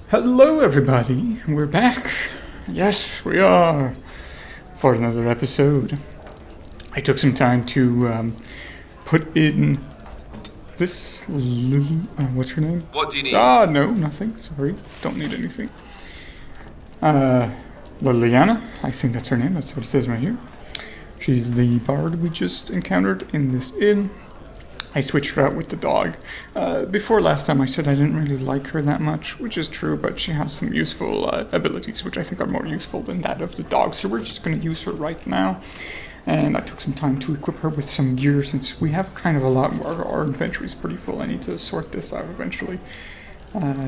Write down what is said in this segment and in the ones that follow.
Hello everybody, we're back. Yes, we are. For another episode. I took some time to put in this what's her name? What do you need? No, nothing. Sorry, don't need anything. Liliana, I think that's her name, that's what it says right here. She's the bard we just encountered in this inn. I switched her out with the dog. Before last time I said I didn't really like her that much, which is true, but she has some useful abilities, which I think are more useful than that of the dog, so we're just going to use her right now. And I took some time to equip her with some gear, since we have kind of a lot more. Our inventory is pretty full. I need to sort this out eventually.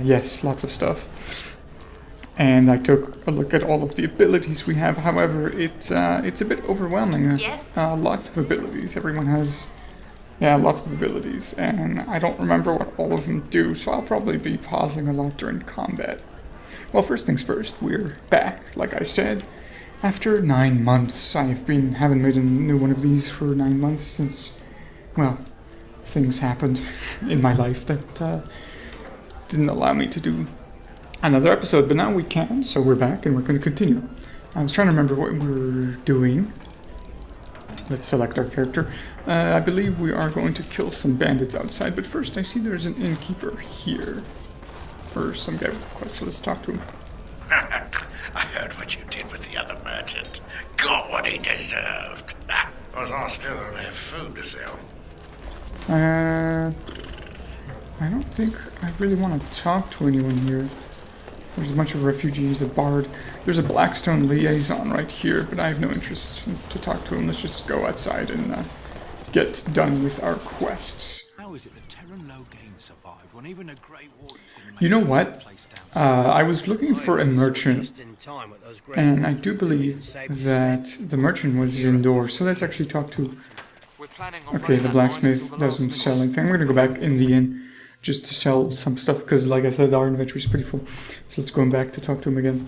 Yes, lots of stuff. And I took a look at all of the abilities we have. However, it's a bit overwhelming. Yes. Lots of abilities. Everyone has... Yeah, lots of abilities, and I don't remember what all of them do, so I'll probably be pausing a lot during combat. Well, first things first, we're back, like I said. After 9 months, haven't made a new one of these for 9 months since, well, things happened in my life that didn't allow me to do another episode, but now we can, so we're back and we're going to continue. I was trying to remember what we were doing. Let's select our character. I believe we are going to kill some bandits outside, but first I see there's an innkeeper here. Or some guy with a quest, so let's talk to him. I heard what you did with the other merchant. Got what he deserved. Was I still don't have food to sell? I don't think I really want to talk to anyone here. There's a bunch of refugees, a bard. There's a Blackstone liaison right here, but I have no interest to talk to him. Let's just go outside and get done with our quests. How is it that Terran Logain survived when even a Grey Warden didn't make You know what? I was looking for a merchant, and I do believe that the merchant was indoors, so let's actually talk to... Okay, the blacksmith doesn't sell anything. I'm gonna go back in the inn just to sell some stuff, because like I said, our inventory is pretty full. So let's go back to talk to him again.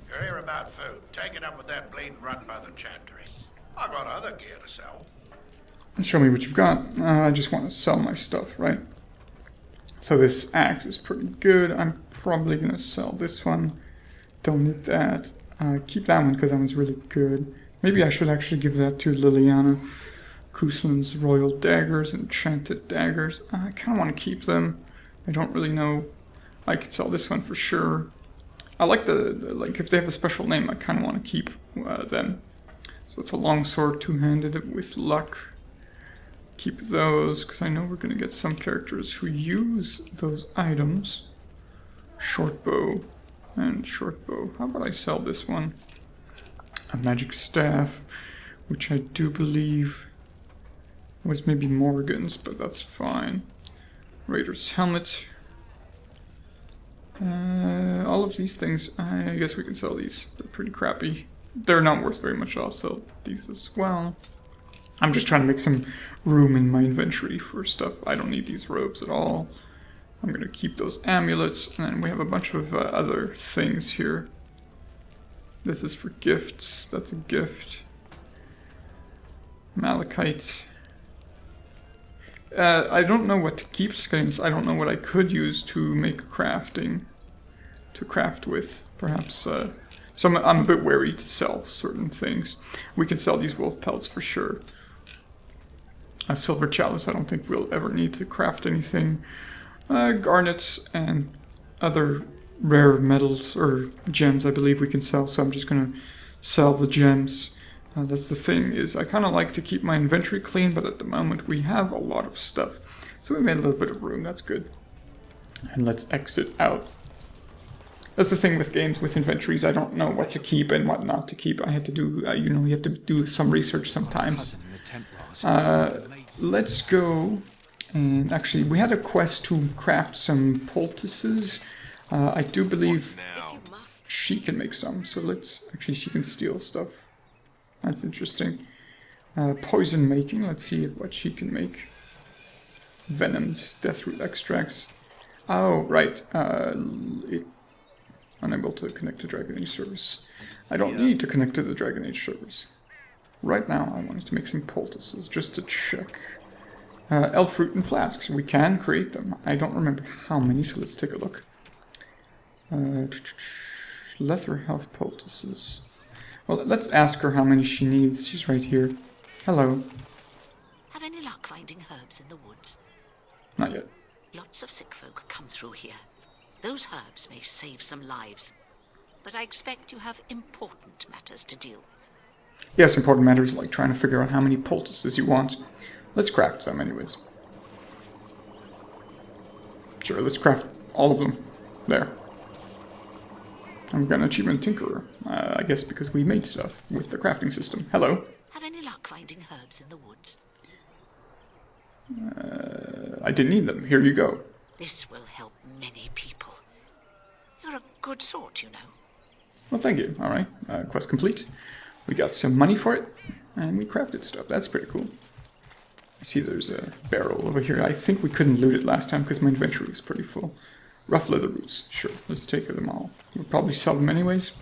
You're here about food. Take it up with that bleeding run by the chantry. I got other gear to sell. Show me what you've got. I just want to sell my stuff, right? So this axe is pretty good. I'm probably going to sell this one. Don't need that. Keep that one because that one's really good. Maybe I should actually give that to Liliana. Kuslin's Royal Daggers, Enchanted Daggers. I kind of want to keep them. I don't really know. I could sell this one for sure. I like like if they have a special name, I kind of want to keep them. So it's a longsword, two-handed with luck. Keep those, because I know we're going to get some characters who use those items. Short bow and short bow. How about I sell this one? A magic staff, which I do believe was maybe Morgan's, but that's fine. Raider's helmet. All of these things, I guess we can sell these. They're pretty crappy. They're not worth very much. I'll sell these as well. I'm just trying to make some room in my inventory for stuff. I don't need these robes at all. I'm going to keep those amulets, and then we have a bunch of other things here. This is for gifts. That's a gift. Malachite. I don't know what to keep skins. I don't know what I could use to make crafting. To craft with, perhaps. So I'm a bit wary to sell certain things. We can sell these wolf pelts for sure. A silver chalice, I don't think we'll ever need to craft anything. Garnets and other rare metals or gems I believe we can sell, so I'm just going to sell the gems. That's the thing, is I kind of like to keep my inventory clean, but at the moment we have a lot of stuff. So we made a little bit of room, that's good. And let's exit out. That's the thing with games with inventories, I don't know what to keep and what not to keep. I had to do, you have to do some research sometimes. Let's go, and actually we had a quest to craft some poultices. I do believe she can make some, so she can steal stuff. That's interesting. Poison making, let's see what she can make. Venoms, deathroot extracts. Oh, right. Unable to connect to Dragon Age servers. I don't need to connect to the Dragon Age servers. Right now, I wanted to make some poultices just to check. Elf fruit and flasks. We can create them. I don't remember how many, so let's take a look. Leather health poultices. Well, let's ask her how many she needs. She's right here. Hello. Have any luck finding herbs in the woods? Not yet. Lots of sick folk come through here. Those herbs may save some lives. But I expect you have important matters to deal with. Yes, important matters like trying to figure out how many poultices you want. Let's craft some anyways. Sure, let's craft all of them. There. I'm gonna achievement Tinkerer. I guess because we made stuff with the crafting system. Hello. Have any luck finding herbs in the woods? I didn't need them. Here you go. This will help many people. You're a good sort, you know. Well, thank you. Alright, quest complete. We got some money for it, and we crafted stuff. That's pretty cool. I see there's a barrel over here. I think we couldn't loot it last time because my inventory is pretty full. Rough leather boots. Sure, let's take them all. We'll probably sell them anyways.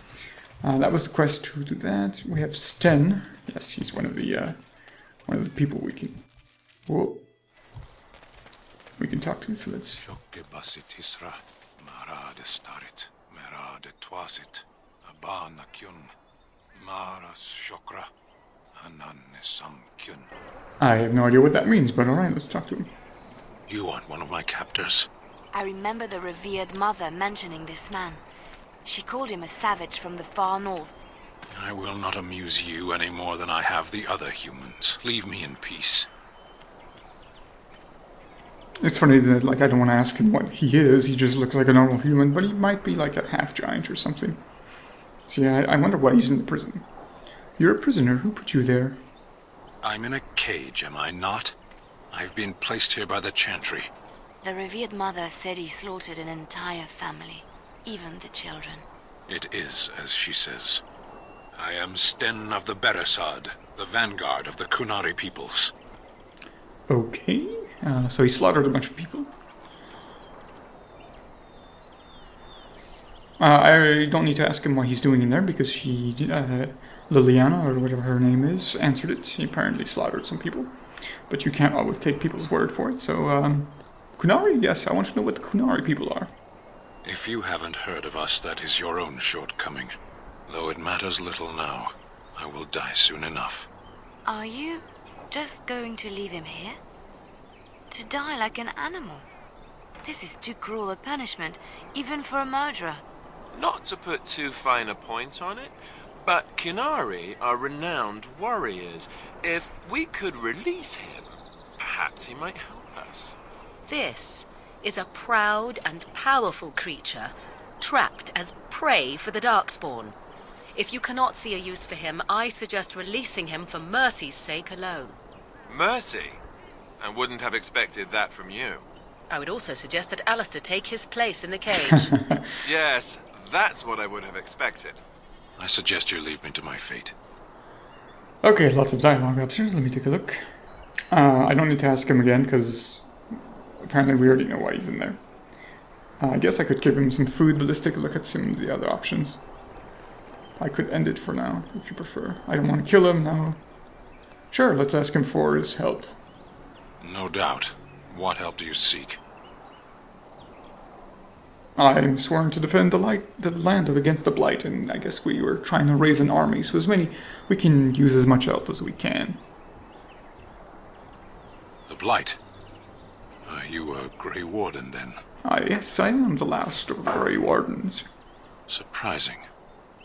That was the quest to do that. We have Sten. Yes, he's one of the people we can... Whoa. We can talk to, so let's... I have no idea what that means, but alright, let's talk to him. You aren't one of my captors. I remember the revered mother mentioning this man. She called him a savage from the far north. I will not amuse you any more than I have the other humans. Leave me in peace. It's funny that, like, I don't want to ask him what he is. He just looks like a normal human, but he might be like a half-giant or something. So yeah, I wonder why he's in the prison. You're a prisoner. Who put you there? I'm in a cage, am I not? I've been placed here by the chantry. The revered mother said he slaughtered an entire family, even the children. It is as she says. I am Sten of the Beresad, the vanguard of the Kunari peoples. Okay, so he slaughtered a bunch of people. I don't need to ask him what he's doing in there because she, Liliana, or whatever her name is, answered it. He apparently slaughtered some people. But you can't always take people's word for it, so, Kunari? Yes, I want to know what the Kunari people are. If you haven't heard of us, that is your own shortcoming. Though it matters little now, I will die soon enough. Are you just going to leave him here? To die like an animal? This is too cruel a punishment, even for a murderer. Not to put too fine a point on it, but Kunari are renowned warriors. If we could release him, perhaps he might help us. This is a proud and powerful creature, trapped as prey for the Darkspawn. If you cannot see a use for him, I suggest releasing him for mercy's sake alone. Mercy? I wouldn't have expected that from you. I would also suggest that Alistair take his place in the cage. Yes, that's what I would have expected. I suggest you leave me to my fate. Okay, lots of dialogue upstairs. Let me take a look. I don't need to ask him again, because apparently we already know why he's in there. I guess I could give him some food, but let's take a look at some of the other options. I could end it for now, if you prefer. I don't want to kill him, no. Sure, let's ask him for his help. No doubt. What help do you seek? I am sworn to defend the land against the Blight, and I guess we were trying to raise an army, so we can use as much help as we can. The Blight? Are you a Grey Warden, then? Yes, I am the last of the Grey Wardens. Surprising.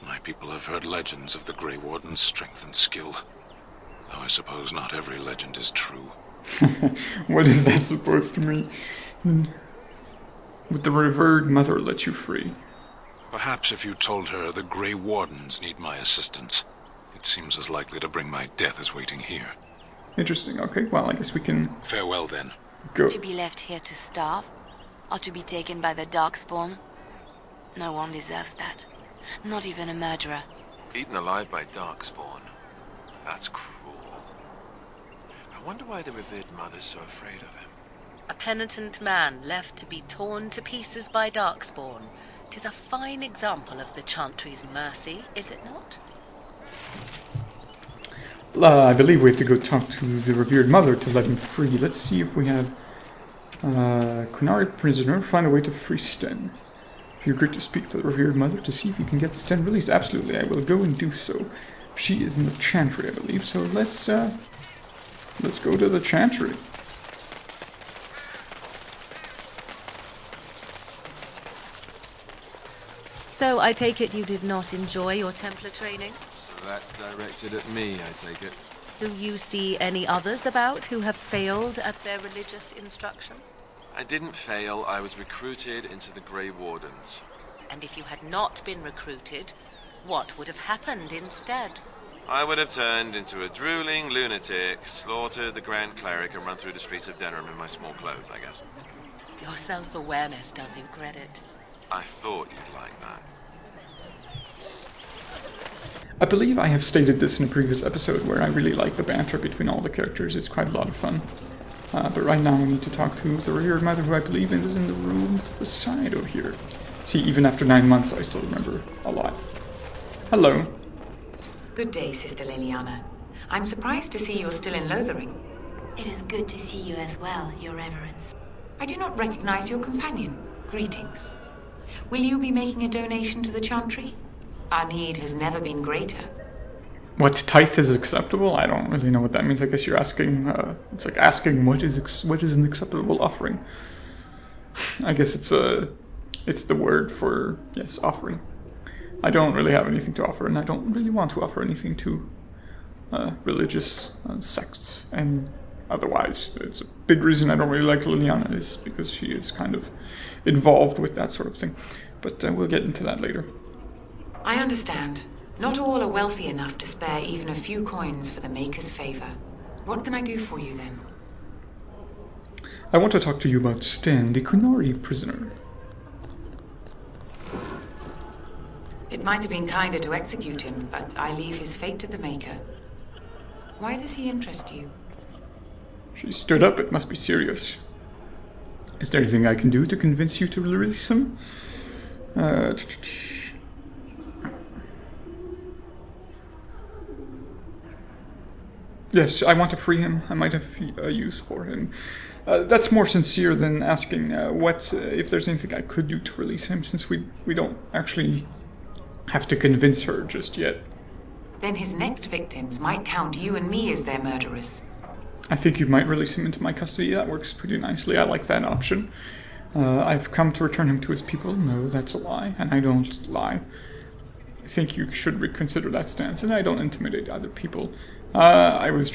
My people have heard legends of the Grey Warden's strength and skill. Though I suppose not every legend is true. What is that supposed to mean? Would the revered mother let you free? Perhaps if you told her the Grey Wardens need my assistance, it seems as likely to bring my death as waiting here. Interesting, okay, well, I guess we can... Farewell, then. Go. To be left here to starve? Or to be taken by the Darkspawn? No one deserves that. Not even a murderer. Eaten alive by Darkspawn. That's cruel. I wonder why the revered mother's so afraid of him. A penitent man left to be torn to pieces by Darkspawn. 'Tis a fine example of the chantry's mercy, is it not? I believe we have to go talk to the revered mother to let him free. Let's see if we have... Kunari prisoner, find a way to free Sten. You agreed to speak to the revered mother to see if you can get Sten released. Absolutely, I will go and do so. She is in the chantry, I believe, so let's go to the chantry. So I take it you did not enjoy your Templar training? So that's directed at me, I take it. Do you see any others about who have failed at their religious instruction? I didn't fail, I was recruited into the Grey Wardens. And if you had not been recruited, what would have happened instead? I would have turned into a drooling lunatic, slaughtered the Grand Cleric, and run through the streets of Denham in my small clothes, I guess. Your self-awareness does you credit. I thought you'd like that. I believe I have stated this in a previous episode where I really like the banter between all the characters. It's quite a lot of fun. But right now we need to talk to the revered mother, who I believe is in the room to the side over here. See, even after 9 months, I still remember a lot. Hello. Good day, Sister Liliana. I'm surprised to see you're still in Lothering. It is good to see you as well, Your Reverence. I do not recognize your companion. Greetings. Will you be making a donation to the chantry? Our need has never been greater. What tithe is acceptable? I don't really know what that means. I guess you're asking. It's like asking what is an acceptable offering. I guess it's the word for yes, offering. I don't really have anything to offer, and I don't really want to offer anything to religious sects and otherwise. It's a big reason I don't really like Liliana is because she is kind of involved with that sort of thing. But we'll get into that later. I understand. Not all are wealthy enough to spare even a few coins for the Maker's favor. What can I do for you then? I want to talk to you about Sten, the Kunari prisoner. It might have been kinder to execute him, but I leave his fate to the Maker. Why does he interest you? She stood up. It must be serious. Is there anything I can do to convince you to release him? Yes, I want to free him. I might have a use for him. That's more sincere than asking if there's anything I could do to release him, since we don't actually have to convince her just yet. Then his next victims might count you and me as their murderers. I think you might release him into my custody. That works pretty nicely. I like that option. I've come to return him to his people. No, that's a lie, and I don't lie. I think you should reconsider that stance, and I don't intimidate other people. I was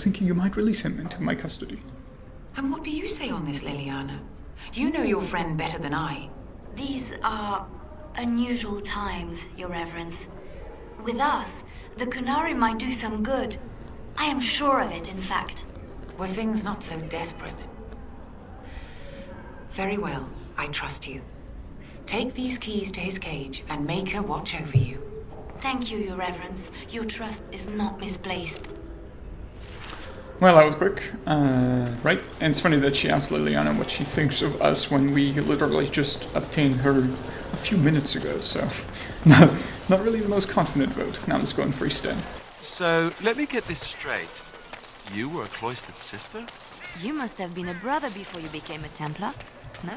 thinking you might release him into my custody. And what do you say on this, Liliana? You know your friend better than I. These are unusual times, Your Reverence. With us, the Kunari might do some good. I am sure of it, in fact. Were things not so desperate? Very well, I trust you. Take these keys to his cage and make her watch over you. Thank you, Your Reverence. Your trust is not misplaced. Well, that was quick. Right? And it's funny that she asked Liliana what she thinks of us when we literally just obtained her a few minutes ago, so... not really the most confident vote. Now let's go and free Sten. So, let me get this straight. You were a cloistered sister? You must have been a brother before you became a Templar, no?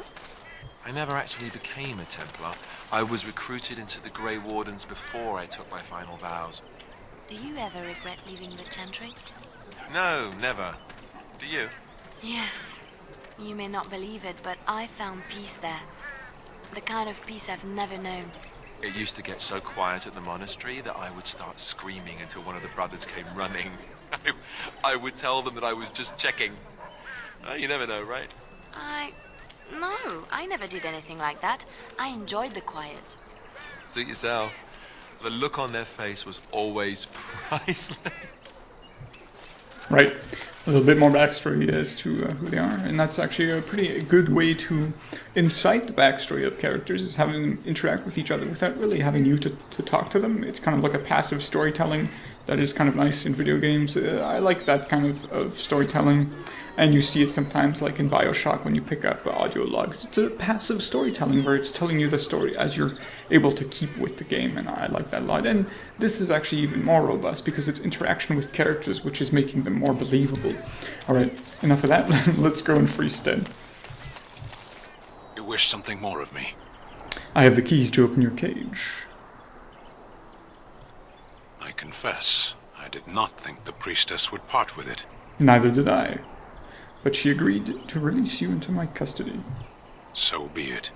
I never actually became a Templar. I was recruited into the Grey Wardens before I took my final vows. Do you ever regret leaving the chantry? No, never. Do you? Yes. You may not believe it, but I found peace there. The kind of peace I've never known. It used to get so quiet at the monastery that I would start screaming until one of the brothers came running. I would tell them that I was just checking. You never know, right? No, I never did anything like that. I enjoyed the quiet. Suit yourself. The look on their face was always priceless. Right. A little bit more backstory as to who they are, and that's actually a pretty good way to incite the backstory of characters, is having them interact with each other without really having you to talk to them. It's kind of like a passive storytelling that is kind of nice in video games. I like that kind of storytelling, and you see it sometimes like in BioShock when you pick up audio logs. It's a passive storytelling where it's telling you the story as you're able to keep with the game, and I like that a lot. And this is actually even more robust because it's interaction with characters, which is making them more believable. Alright, enough of that. Let's go and free Sten. You wish something more of me? I have the keys to open your cage. I confess, I did not think the priestess would part with it. Neither did I. But she agreed to release you into my custody. So be it.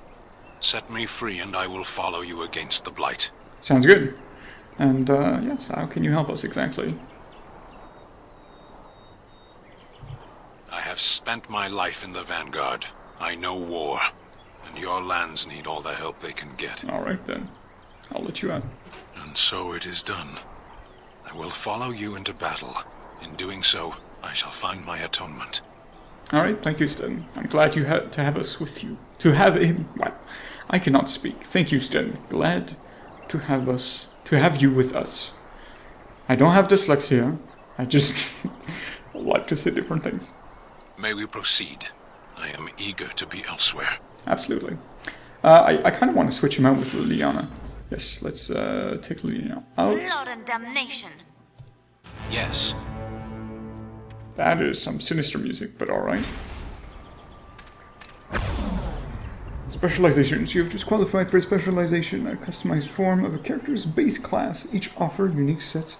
Set me free and I will follow you against the Blight. Sounds good. And, yes, how can you help us exactly? I have spent my life in the Vanguard. I know war. And your lands need all the help they can get. Alright then. I'll let you out. And so it is done. I will follow you into battle. In doing so, I shall find my atonement. Alright, thank you, Sten. I'm glad you had to have us with you. To have him... Well, I cannot speak. Thank you, Sten. Glad to have you with us. I don't have dyslexia. I just like to say different things. May we proceed? I am eager to be elsewhere. Absolutely. I kind of want to switch him out with Liliana. Yes, let's take Liliana out. Blood and damnation. Yes. That is some sinister music, but alright. Specializations. You have just qualified for a specialization, a customized form of a character's base class. Each offer unique sets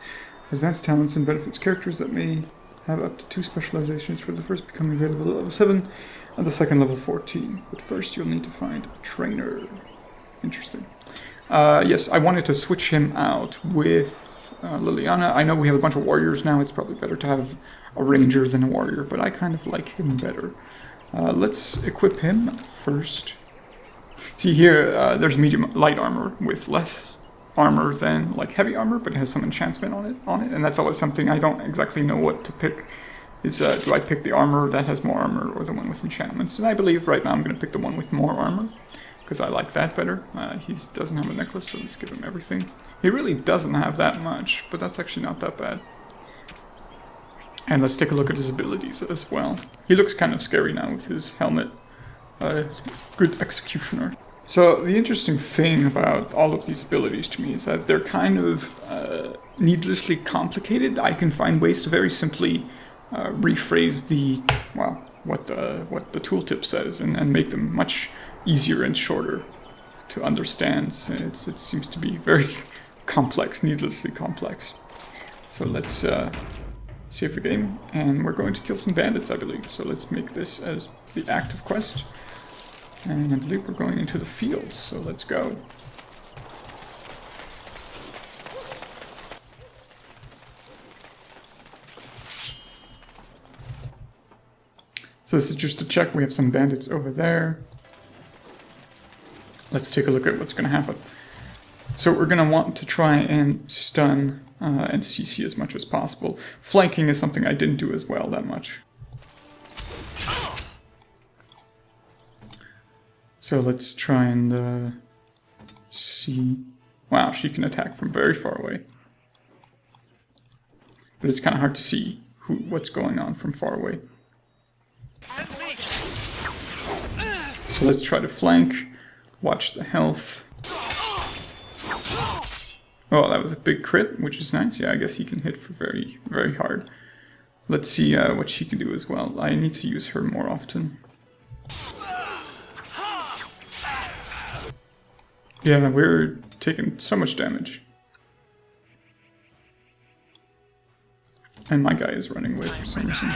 of advanced talents and benefits. Characters that may have up to 2 specializations, for the first becoming available at level 7 and the second level 14. But first you'll need to find a trainer. Interesting. Yes, I wanted to switch him out with Liliana. I know we have a bunch of warriors now. It's probably better to have a ranger than a warrior, but I kind of like him better. Let's equip him first. See here, there's medium light armor with less armor than like heavy armor, but it has some enchantment on it, and that's always something I don't exactly know what to pick. Is do I pick the armor that has more armor or the one with enchantments? And I believe right now I'm going to pick the one with more armor, because I like that better. He doesn't have a necklace, so let's give him everything. He really doesn't have that much, but that's actually not that bad. And let's take a look at his abilities as well. He looks kind of scary now with his helmet. Good executioner. So the interesting thing about all of these abilities to me is that they're kind of needlessly complicated. I can find ways to very simply rephrase the, well, what the tooltip says and make them much easier and shorter to understand. It seems to be very complex, needlessly complex. So let's save the game, and we're going to kill some bandits, I believe. So let's make this as the active quest. And I believe we're going into the fields, so let's go. So this is just to check. We have some bandits over there. Let's take a look at what's going to happen. So we're going to want to try and stun and CC as much as possible. Flanking is something I didn't do as well that much. So let's try and see. Wow, she can attack from very far away. But it's kind of hard to see what's going on from far away. So let's try to flank. Watch the health. Oh, that was a big crit, which is nice. Yeah, I guess he can hit for very, very hard. Let's see what she can do as well. I need to use her more often. Yeah, we're taking so much damage. And my guy is running away for some reason.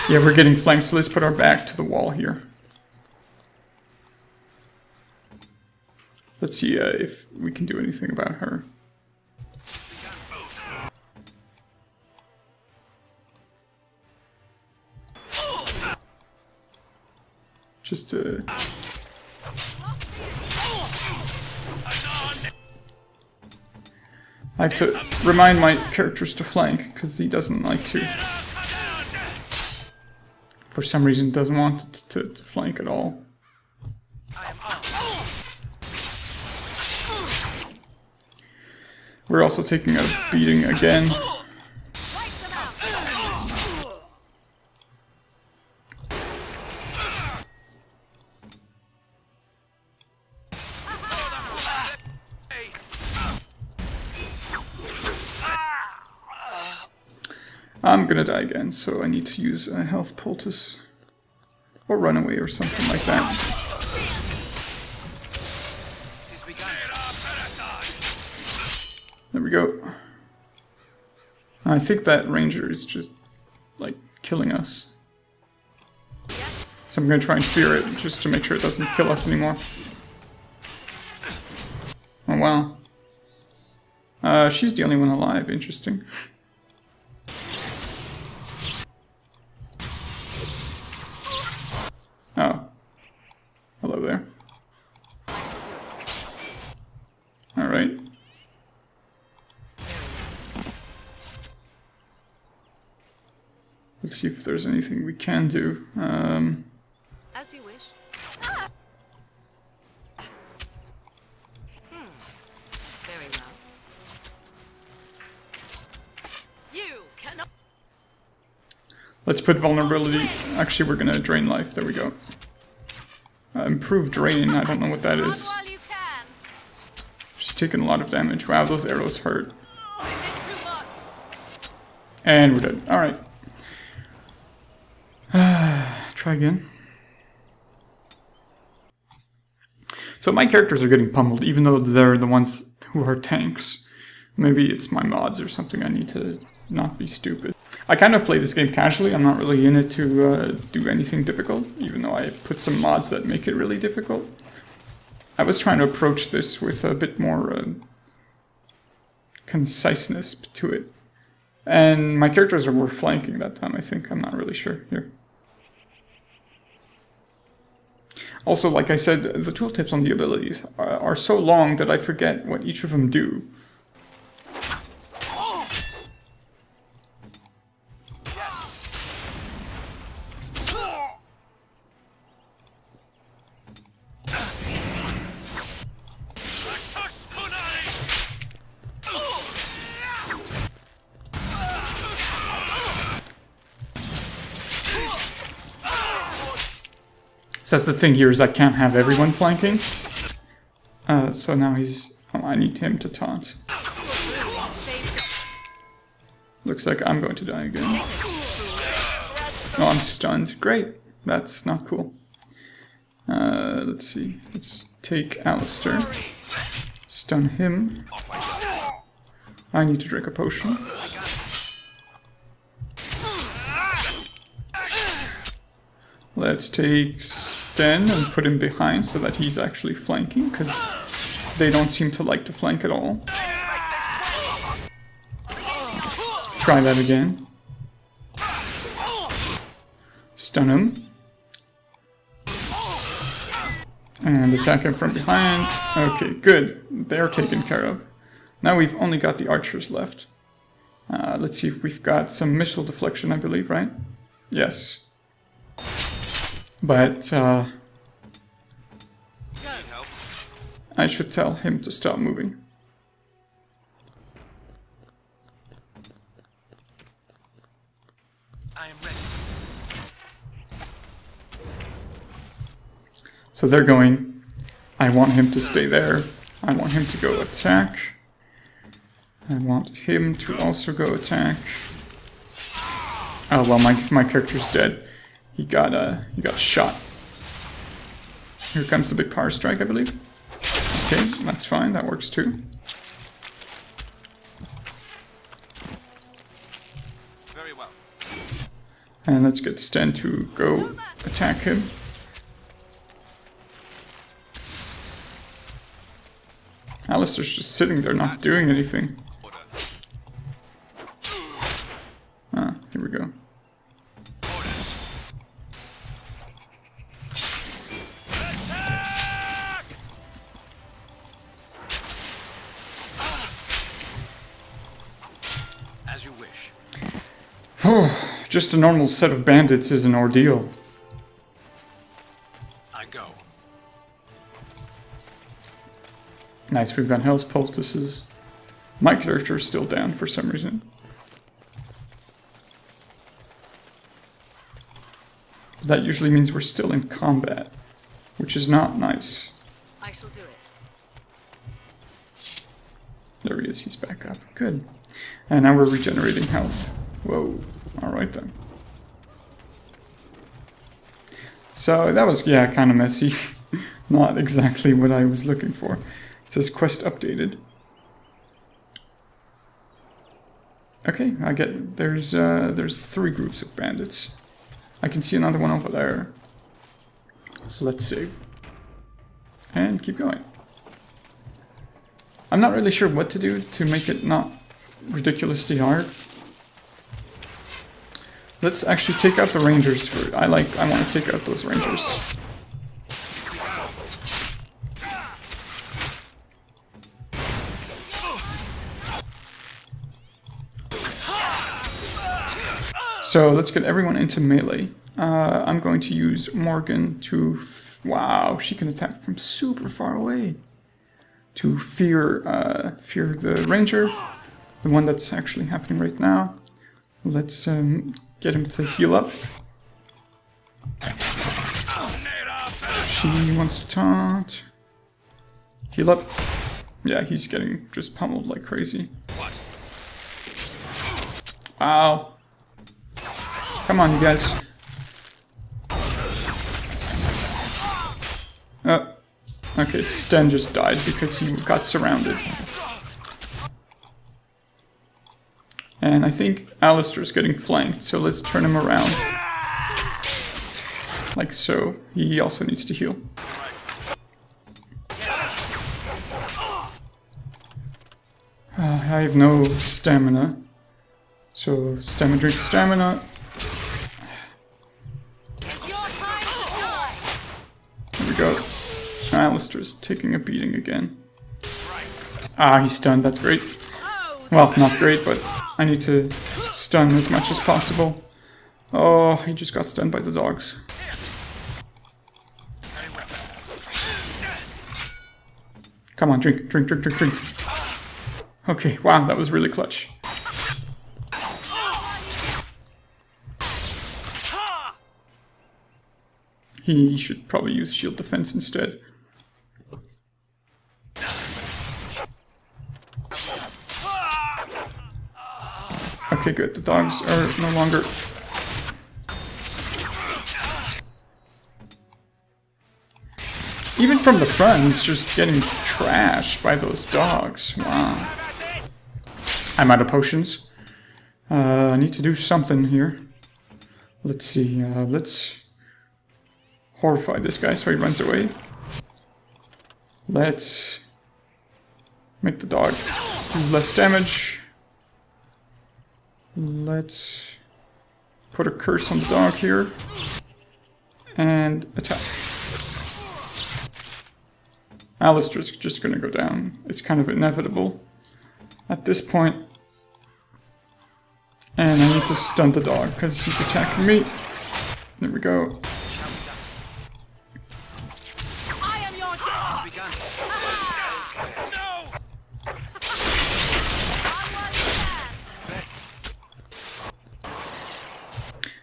Yeah, we're getting flanked, so let's put our back to the wall here. Let's see if we can do anything about her. Just to... I have to remind my characters to flank, because he doesn't like to. For some reason doesn't want to flank at all. We're also taking a beating again. I'm gonna die again, so I need to use a health poultice. Or run away or something like that. There we go. I think that ranger is just, like, killing us. So I'm gonna try and fear it, just to make sure it doesn't kill us anymore. Oh wow. She's the only one alive, interesting. Oh. Hello there. Alright. Let's see if there's anything we can do. As you wish. Very well. You cannot. Let's put vulnerability. Actually, we're gonna drain life. There we go. Improved drain. I don't know what that is. She's taking a lot of damage. Wow, those arrows hurt. And we're dead. Alright. Try again. So my characters are getting pummeled, even though they're the ones who are tanks. Maybe it's my mods or something. I need to not be stupid. I kind of play this game casually. I'm not really in it to do anything difficult, even though I put some mods that make it really difficult. I was trying to approach this with a bit more conciseness to it. And my characters were flanking that time, I think. I'm not really sure here. Also, like I said, the tooltips on the abilities are so long that I forget what each of them do. So that's the thing here, is I can't have everyone flanking. So now he's... Oh, I need him to taunt. Looks like I'm going to die again. Oh, I'm stunned. Great. That's not cool. Let's see. Let's take Alistair. Stun him. I need to drink a potion. Let's take Sten and put him behind so that he's actually flanking, because they don't seem to like to flank at all. Let's try that again. Stun him. And attack him from behind. Okay, good. They're taken care of. Now we've only got the archers left. Let's see if we've got some missile deflection, I believe, right? Yes. But, I should tell him to stop moving. I am ready. So they're going. I want him to stay there. I want him to go attack. I want him to also go attack. Oh well, my character's dead. He got shot. Here comes the big power strike, I believe. Okay, that's fine. That works too. Very well. And let's get Sten to go attack him. Alistair's just sitting there, not doing anything. Ah, here we go. As you wish. Just a normal set of bandits is an ordeal. I go. Nice, we've got health poultices. My character is still down for some reason. That usually means we're still in combat, which is not nice. I shall do it. There he is, he's back up. Good. And now we're regenerating health. Whoa. Alright then. So that was, yeah, kind of messy. Not exactly what I was looking for. It says quest updated. Okay, I get there's 3 groups of bandits. I can see another one over there. So let's save. And keep going. I'm not really sure what to do to make it not ridiculously hard. Let's actually take out the rangers for I want to take out those rangers. So let's get everyone into melee. I'm going to use Morgan to... wow, she can attack from super far away. To fear the ranger, the one that's actually happening right now. Let's get him to heal up. She wants to taunt. Heal up. Yeah, he's getting just pummeled like crazy. Wow. Come on, you guys. Okay, Sten just died because he got surrounded. And I think Alistair's getting flanked, so let's turn him around. Like so. He also needs to heal. I have no stamina. So, stamina, drink stamina. There we go. Alistair's taking a beating again. Ah, he's stunned, that's great. Well, not great, but I need to stun as much as possible. Oh, he just got stunned by the dogs. Come on, drink, drink, drink, drink, drink. Okay, wow, that was really clutch. He should probably use shield defense instead. Okay, good. The dogs are no longer... Even from the front, he's just getting trashed by those dogs. Wow. I'm out of potions. I need to do something here. Let's see. Let's horrify this guy so he runs away. Let's make the dog do less damage. Let's put a curse on the dog here. And attack. Alistair's just gonna go down. It's kind of inevitable at this point. And I need to stun the dog because he's attacking me. There we go.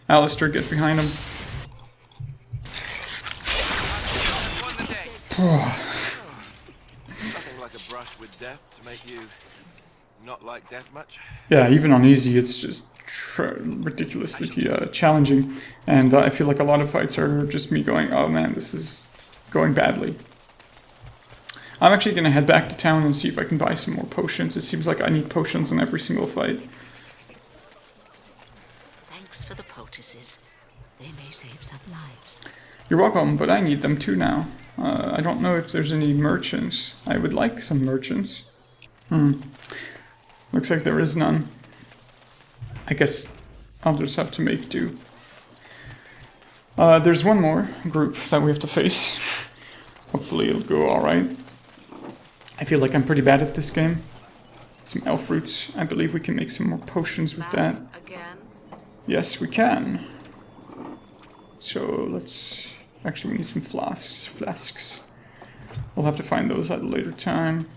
Alistair, get behind him. Nothing like a brush with death to make you not like death much. Yeah, even on easy, it's just ridiculously challenging. And I feel like a lot of fights are just me going, oh man, this is going badly. I'm actually going to head back to town and see if I can buy some more potions. It seems like I need potions in every single fight. Thanks for the poultices. They may save some lives. You're welcome, but I need them too now. I don't know if there's any merchants. I would like some merchants. Looks like there is none. I guess I'll just have to make do. There's one more group that we have to face. Hopefully it'll go alright. I feel like I'm pretty bad at this game. Some elf roots. I believe we can make some more potions with that. Again? Yes, we can. So let's... Actually, we need some flasks. We'll have to find those at a later time.